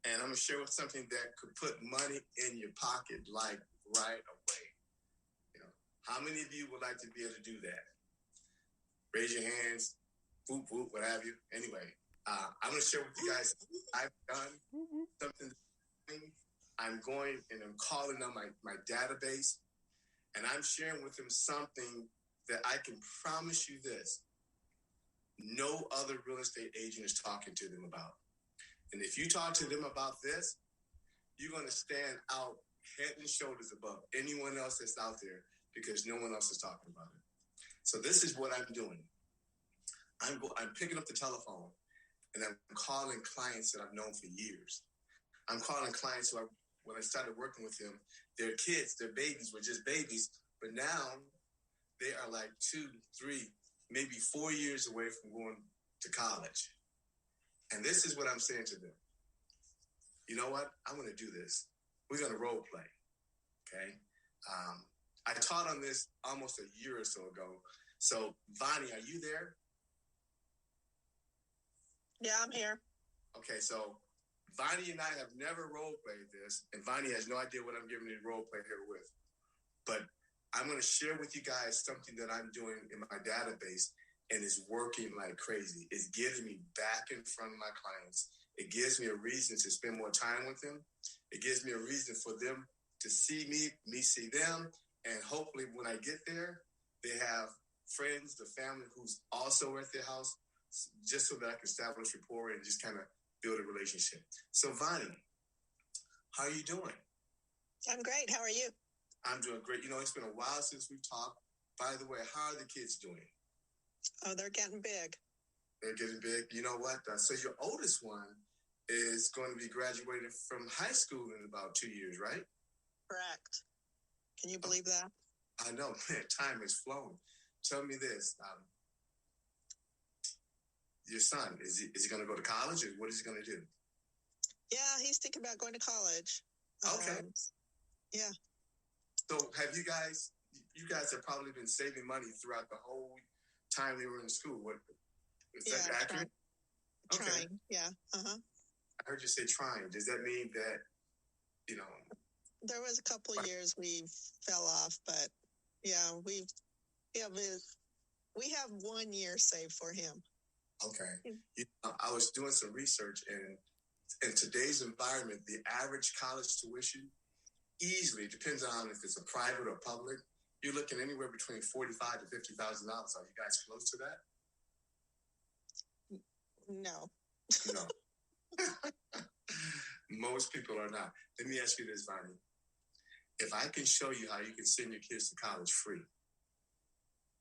And I'm going to share with something that could put money in your pocket, like right away. You know, how many of you would like to be able to do that? Raise your hands, whoop, whoop, what have you. Anyway, I'm going to share with you guys, I've done something. I'm going and I'm calling on my database, and I'm sharing with them something that I can promise you this. No other real estate agent is talking to them about. And if you talk to them about this, you're going to stand out head and shoulders above anyone else that's out there because no one else is talking about it. So this is what I'm doing. I'm picking up the telephone and I'm calling clients that I've known for years. I'm calling clients who when I started working with them, their kids, their babies were just babies, but now they are like 2, 3, maybe 4 years away from going to college. And this is what I'm saying to them. You know what? I'm going to do this. We're going to role play. Okay. I taught on this almost a year or so ago. So, Vonnie, are you there? Yeah, I'm here. Okay. So, Vonnie and I have never role played this, and Vonnie has no idea what I'm giving you role play here with. But I'm going to share with you guys something that I'm doing in my database, and it's working like crazy. It's getting me back in front of my clients. It gives me a reason to spend more time with them. It gives me a reason for them to see me see them. And hopefully when I get there, they have friends, the family who's also at their house, just so that I can establish rapport and just kind of build a relationship. So Vonnie, how are you doing? I'm great. How are you? I'm doing great. You know, it's been a while since we've talked. By the way, how are the kids doing? Oh, they're getting big. They're getting big. You know what? So your oldest one is going to be graduating from high school in about 2 years, right? Correct. Can you believe that? I know, man. Time has flown. Tell me this. Your son, is he going to go to college, or what is he going to do? Yeah, he's thinking about going to college. Okay. Yeah. So have you guys have probably been saving money throughout the whole time they were in school. What is that accurate? Trying. Yeah. Uh-huh. I heard you say trying. Does that mean that, you know? There was a couple of years we fell off, but yeah, we have 1 year saved for him. Okay. I was doing some research, and in today's environment, the average college tuition easily depends on if it's a private or public. You're looking anywhere between $45,000 to $50,000. Are you guys close to that? No. No. Most people are not. Let me ask you this, Vonnie. If I can show you how you can send your kids to college free,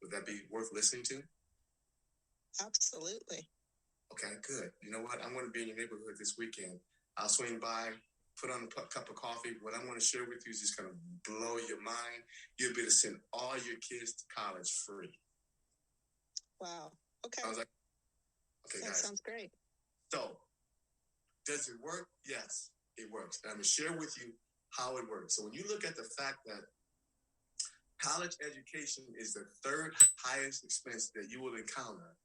would that be worth listening to? Absolutely. Okay, good. You know what? I'm going to be in your neighborhood this weekend. I'll swing by, put on a cup of coffee. What I'm going to share with you is just going to blow your mind. You'll be able to send all your kids to college free. Wow. Okay. I was like, okay, that guys. Sounds great. So, does it work? Yes, it works. And I'm going to share with you how it works. So when you look at the fact that college education is the third highest expense that you will encounter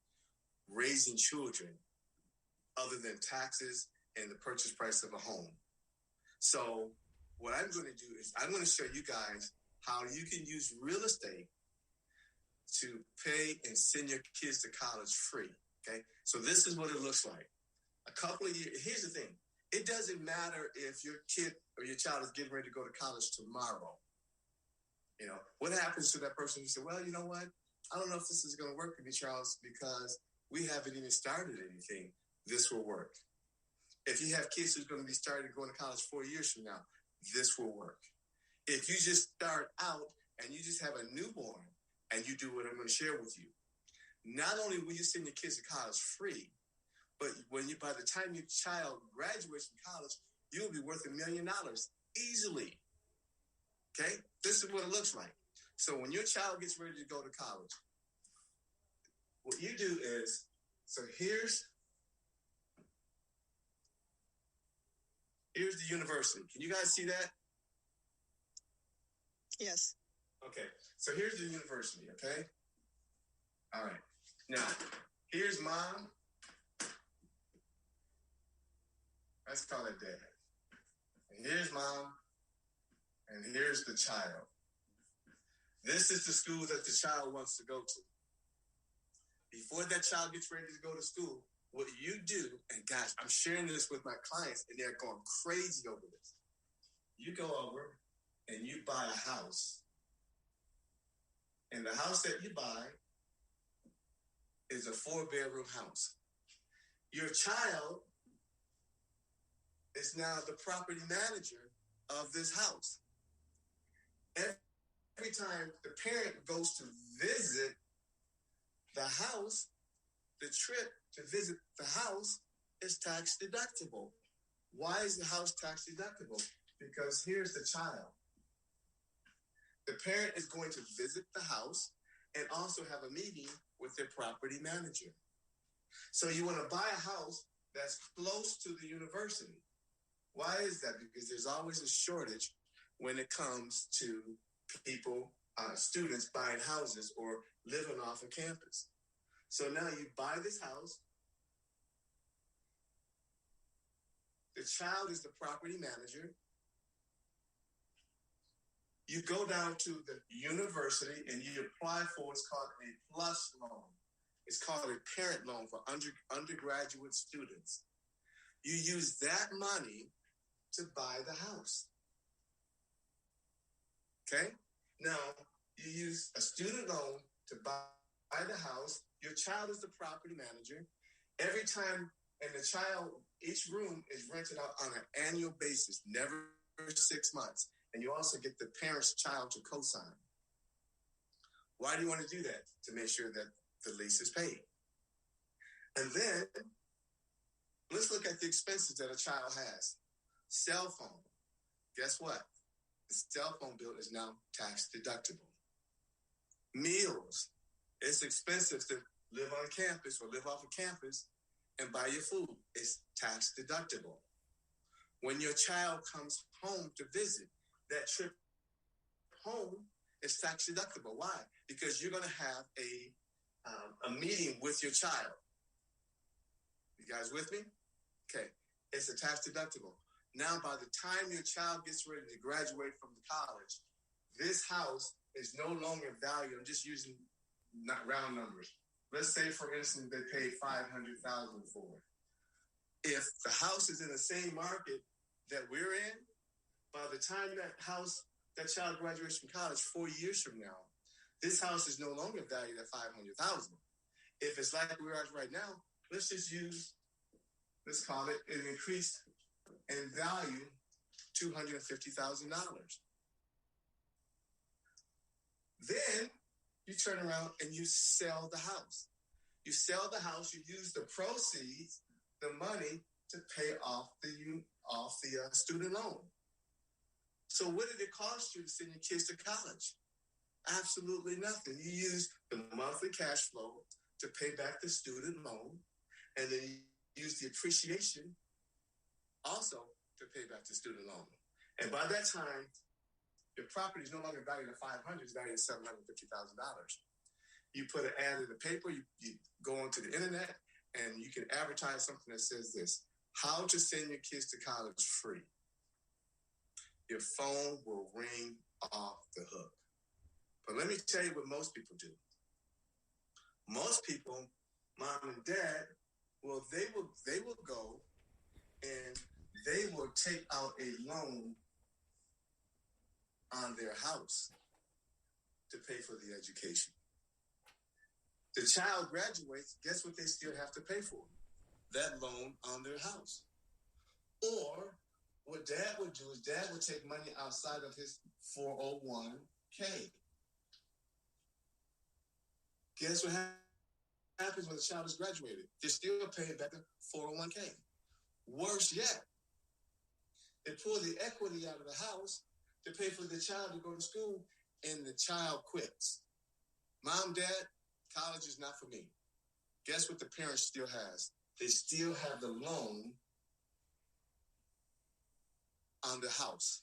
raising children, other than taxes and the purchase price of a home. So what I'm going to do is I'm going to show you guys how you can use real estate to pay and send your kids to college free. Okay. So this is what it looks like. A couple of years. Here's the thing. It doesn't matter if your kid or your child is getting ready to go to college tomorrow. You know, what happens to that person who said, well, you know what? I don't know if this is going to work for me, Charles, because we haven't even started anything. This will work. If you have kids who's going to be starting going to college 4 years from now, this will work. If you just start out and you just have a newborn and you do what I'm going to share with you, not only will you send your kids to college free, but by the time your child graduates from college, you'll be worth $1 million easily. Okay? This is what it looks like. So when your child gets ready to go to college, what you do is, so here's the university. Can you guys see that? Yes. Okay. So here's the university, okay? All right. Now, here's mom. Let's call it dad. And here's mom, and here's the child. This is the school that the child wants to go to. Before that child gets ready to go to school, what you do, and guys, I'm sharing this with my clients, and they're going crazy over this. You go over and you buy a house. And the house that you buy is a 4-bedroom house. Your child is now the property manager of this house. Every time the parent goes to visit the house, the trip to visit the house is tax deductible. Why is the house tax deductible? Because here's the child. The parent is going to visit the house and also have a meeting with their property manager. So you want to buy a house that's close to the university. Why is that? Because there's always a shortage when it comes to people, students buying houses or living off of campus. So now you buy this house. The child is the property manager. You go down to the university and you apply for what's called a PLUS loan. It's called a parent loan for undergraduate students. You use that money to buy the house. Okay? Now, you use a student loan to buy the house. Your child is the property manager. Every time, and the child, each room is rented out on an annual basis, never 6 months. And you also get the parent's child to co-sign. Why do you want to do that? To make sure that the lease is paid. And then, let's look at the expenses that a child has. Cell phone. Guess what? The cell phone bill is now tax deductible. Meals. It's expensive to live on campus or live off of campus and buy your food. It's tax deductible. When your child comes home to visit, that trip home is tax deductible. Why? Because you're going to have a meeting with your child. You guys with me? Okay. It's a tax deductible. Now, by the time your child gets ready to graduate from the college, this house is no longer valued. I'm just using not round numbers. Let's say, for instance, they paid $500,000 for it. If the house is in the same market that we're in, by the time that child graduates from college 4 years from now, this house is no longer valued at $500,000. If it's like we are right now, let's call it an increase in value, $250,000. Then you turn around and you sell the house. You sell the house, you use the proceeds, the money, to pay off the student loan. So what did it cost you to send your kids to college? Absolutely nothing. You use the monthly cash flow to pay back the student loan, and then you use the appreciation also to pay back the student loan. And by that time, your property is no longer valued at $500,000, it's valued at $750,000. You put an ad in the paper, you go onto the internet, and you can advertise something that says this: how to send your kids to college free. Your phone will ring off the hook. But let me tell you what most people do. Most people, mom and dad, well, they will go and they will take out a loan on their house to pay for the education. The child graduates, guess what they still have to pay for? That loan on their house. Or what dad would do is dad would take money outside of his 401k. Guess what happens when the child is graduated? They're still paying back the 401k. Worse yet, they pull the equity out of the house to pay for the child to go to school, and the child quits. Mom, dad, college is not for me. Guess what the parent still has? They still have the loan on the house.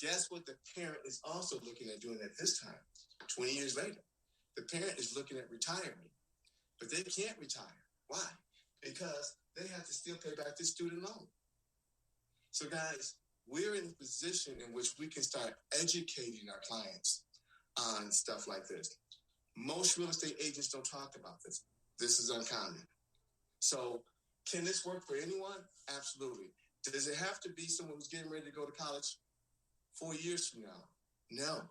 Guess what the parent is also looking at doing at this time, 20 years later? The parent is looking at retiring, but they can't retire. Why? Because they have to still pay back the student loan. So guys, we're in a position in which we can start educating our clients on stuff like this. Most real estate agents don't talk about this. This is uncommon. So can this work for anyone? Absolutely. Does it have to be someone who's getting ready to go to college 4 years from now? No.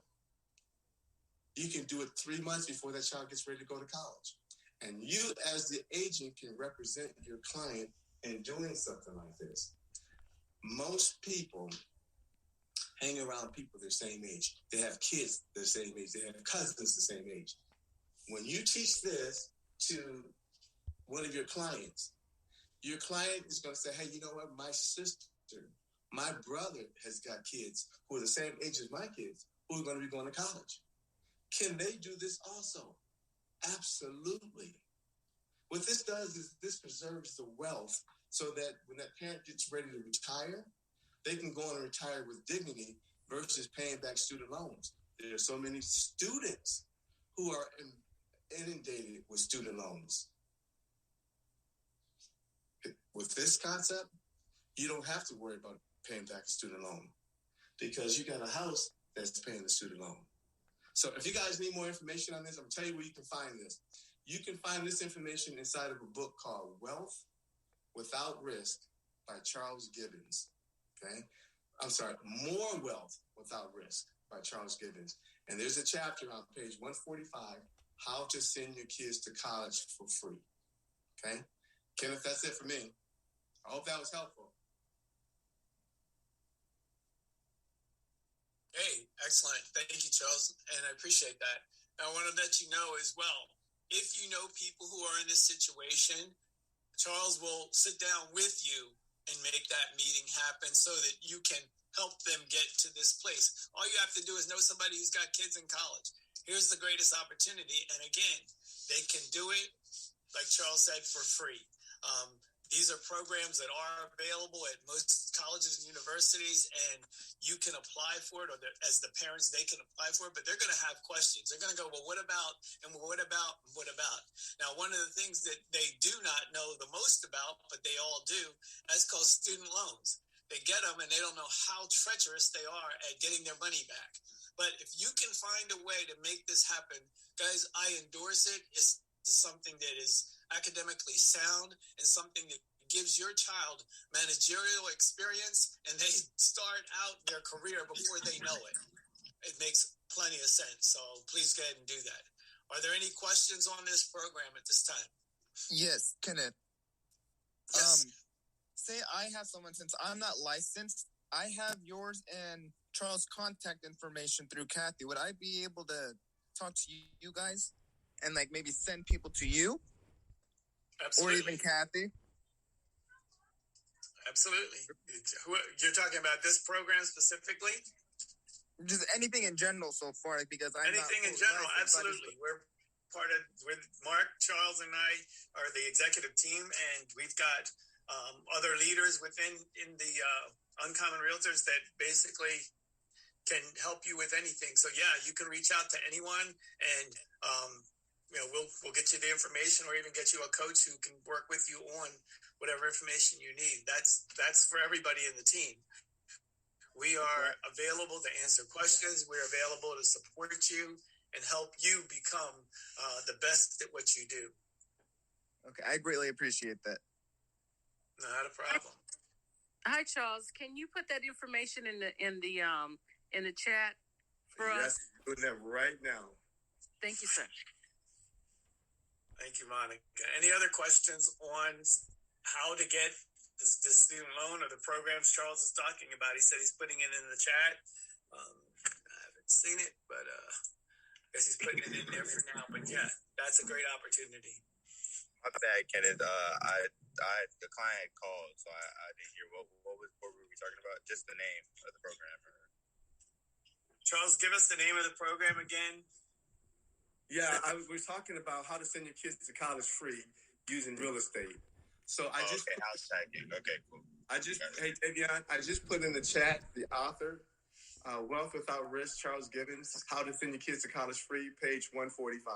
You can do it 3 months before that child gets ready to go to college. And you, as the agent, can represent your client in doing something like this. Most people hang around people their same age. They have kids their same age. They have cousins the same age. When you teach this to one of your client is going to say, hey, you know what? My sister, my brother has got kids who are the same age as my kids who are going to be going to college. Can they do this also? Absolutely. What this does is this preserves the wealth so that when that parent gets ready to retire, they can go on and retire with dignity versus paying back student loans. There are so many students who are inundated with student loans. With this concept, you don't have to worry about paying back a student loan because you got a house that's paying the student loan. So if you guys need more information on this, I'm going to tell you where you can find this. You can find this information inside of a book called Wealth Without Risk by Charles Gibbons. Okay? I'm sorry, More Wealth Without Risk by Charles Gibbons. And there's a chapter on page 145, How to Send Your Kids to College for Free. Okay? Kenneth, that's it for me. I hope that was helpful. Hey, excellent. Thank you, Charles. And I appreciate that. I want to let you know as well, if you know people who are in this situation, Charles will sit down with you and make that meeting happen so that you can help them get to this place. All you have to do is know somebody who's got kids in college. Here's the greatest opportunity. And again, they can do it, like Charles said, for free. These are programs that are available at most colleges and universities, and you can apply for it, or as the parents, they can apply for it, but they're going to have questions. They're going to go, well, what about, and what about, what about? Now, one of the things that they do not know the most about, but they all do, that's called student loans. They get them, and they don't know how treacherous they are at getting their money back. But if you can find a way to make this happen, guys, I endorse it. It's something that is academically sound and something that gives your child managerial experience, and they start out their career before they know it. It makes plenty of sense. So please go ahead and do that. Are there any questions on this program at this time? Yes, Kenneth. Yes. Say I have someone, since I'm not licensed, I have yours and Charles' contact information through Kathy. Would I be able to talk to you guys and like maybe send people to you? Absolutely. Or even Kathy? Absolutely. You're talking about this program specifically? Just anything in general so far, because I'm anything in general, absolutely. We're with Mark, Charles, and I are the executive team, and we've got other leaders within the Uncommon Realtors that basically can help you with anything. So yeah, you can reach out to anyone, and we'll get you the information, or even get you a coach who can work with you on whatever information you need. That's for everybody in the team. We are available to answer questions. We're available to support you and help you become the best at what you do. Okay, I greatly appreciate that. Not a problem. Hi, Charles. Can you put that information in the chat for us? Yes, doing that right now. Thank you, sir. Thank you, Monica. Any other questions on how to get the student loan or the programs Charles is talking about? He said he's putting it in the chat. I haven't seen it, but I guess he's putting it in there for now. But yeah, that's a great opportunity. My bad, Kenneth. The client called, so I didn't hear what were we talking about? Just the name of the program. Charles, give us the name of the program again. Yeah, we're talking about how to send your kids to college free using real estate. So house hacking. Okay, cool. Hey, Davion, I just put in the chat the author, Wealth Without Risk, Charles Gibbons, How to Send Your Kids to College Free, page 145.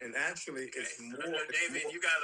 And actually, it's more. David, you got